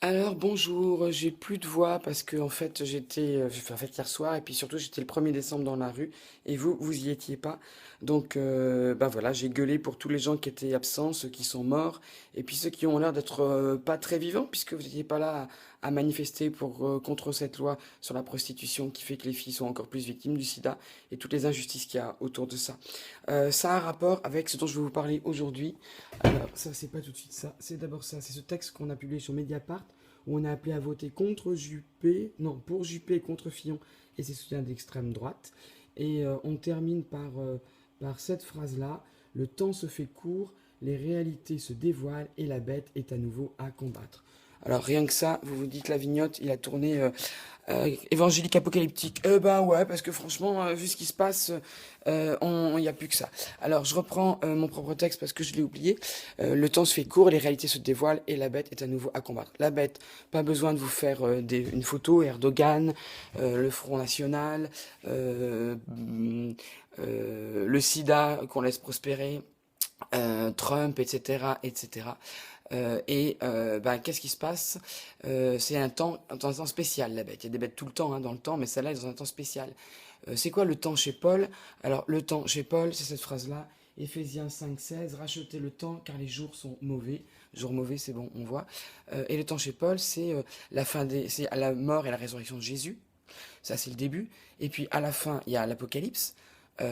Alors bonjour, j'ai plus de voix parce que en fait j'ai fait la fête hier soir et puis surtout j'étais le 1er décembre dans la rue et vous y étiez pas. Donc bah voilà, j'ai gueulé pour tous les gens qui étaient absents, ceux qui sont morts et puis ceux qui ont l'air d'être pas très vivants puisque vous n'étiez pas là à manifester pour contre cette loi sur la prostitution qui fait que les filles sont encore plus victimes du sida et toutes les injustices qu'il y a autour de ça. Ça a un rapport avec ce dont je vais vous parler aujourd'hui. Alors ça c'est pas tout de suite ça, c'est d'abord ça, c'est ce texte qu'on a publié sur Mediapart où on a appelé à voter contre Juppé, non, pour Juppé contre Fillon et ses soutiens d'extrême droite. Et on termine par cette phrase-là, le temps se fait court, les réalités se dévoilent et la bête est à nouveau à combattre. Alors rien que ça, vous vous dites la vignotte, il a tourné évangélique apocalyptique. Ben ouais, parce que franchement, vu ce qui se passe, il n'y a plus que ça. Alors je reprends mon propre texte parce que je l'ai oublié. Le temps se fait court, les réalités se dévoilent et la bête est à nouveau à combattre. La bête, pas besoin de vous faire une photo, Erdogan, le Front National, le sida qu'on laisse prospérer, Trump, etc., etc. Qu'est-ce qui se passe? C'est dans un temps spécial, la bête. Il y a des bêtes tout le temps, hein, dans le temps, mais celle-là est dans un temps spécial. C'est quoi le temps chez Paul? Alors, le temps chez Paul, c'est cette phrase-là. Éphésiens 5,16, rachetez le temps car les jours sont mauvais. Jours mauvais, c'est bon, on voit. Et le temps chez Paul, c'est c'est à la mort et la résurrection de Jésus. Ça, c'est le début. Et puis, à la fin, il y a l'Apocalypse.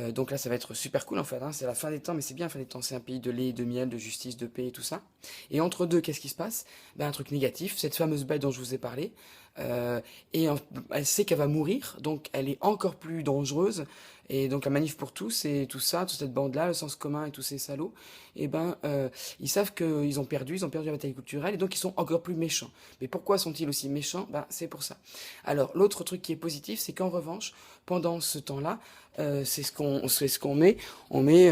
Donc là, ça va être super cool en fait, hein. C'est la fin des temps, mais c'est bien la fin des temps. C'est un pays de lait, de miel, de justice, de paix et tout ça. Et entre deux, qu'est-ce qui se passe? Ben, un truc négatif, cette fameuse bête dont je vous ai parlé. euh, Elle sait qu'elle va mourir, donc elle est encore plus dangereuse. Et donc la manif pour tous et tout ça, toute cette bande-là, le sens commun et tous ces salauds, et ils savent qu'ils ils ont perdu la bataille culturelle, et donc ils sont encore plus méchants. Mais pourquoi sont-ils aussi méchants? Ben, c'est pour ça. Alors, l'autre truc qui est positif, c'est qu'en revanche, pendant ce temps-là, c'est ce qu'on met, on met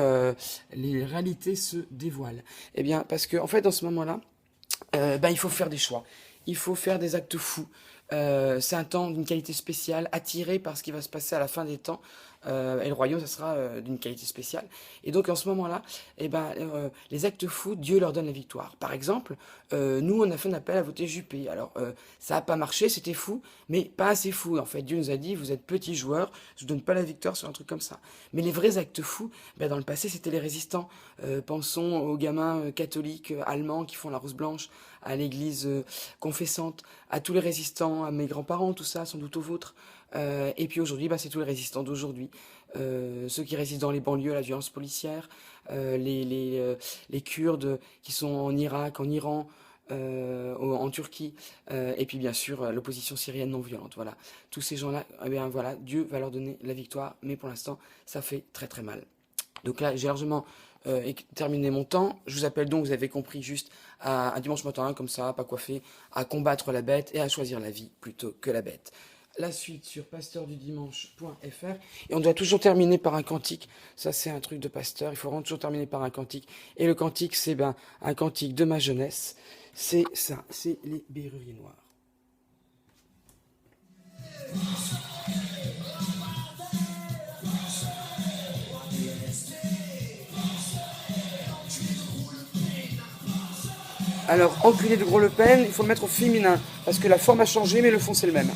les réalités se dévoilent. Eh bien, parce que en fait, dans ce moment-là, il faut faire des choix. Il faut faire des actes fous. C'est un temps d'une qualité spéciale, attiré par ce qui va se passer à la fin des temps. Et le royaume, ça sera d'une qualité spéciale. Et donc, en ce moment-là, les actes fous, Dieu leur donne la victoire. Par exemple, nous, on a fait un appel à voter Juppé. Alors, ça n'a pas marché, c'était fou, mais pas assez fou. En fait, Dieu nous a dit, vous êtes petits joueurs, je vous donne pas la victoire sur un truc comme ça. Mais les vrais actes fous, dans le passé, c'était les résistants. Pensons aux gamins catholiques allemands qui font la rose blanche, à l'église confessante, à tous les résistants, à mes grands-parents, tout ça, sans doute aux vôtres. Et puis aujourd'hui, c'est tous les résistants d'aujourd'hui. Ceux qui résistent dans les banlieues à la violence policière, les Kurdes qui sont en Irak, en Iran, en Turquie, et puis bien sûr l'opposition syrienne non violente. Voilà, tous ces gens-là, eh bien voilà, Dieu va leur donner la victoire, mais pour l'instant, ça fait très très mal. Donc là, j'ai largement terminé mon temps. Je vous appelle donc, vous avez compris, juste à un dimanche matin, comme ça, pas coiffé, à combattre la bête et à choisir la vie plutôt que la bête. La suite sur pasteurdudimanche.fr. Et on doit toujours terminer par un cantique. Ça, c'est un truc de pasteur. Il faut vraiment toujours terminer par un cantique. Et le cantique, c'est un cantique de ma jeunesse. C'est ça, c'est les Berruriers Noirs. Alors, enculé de gros Le Pen, il faut le mettre au féminin, parce que la forme a changé, mais le fond c'est le même.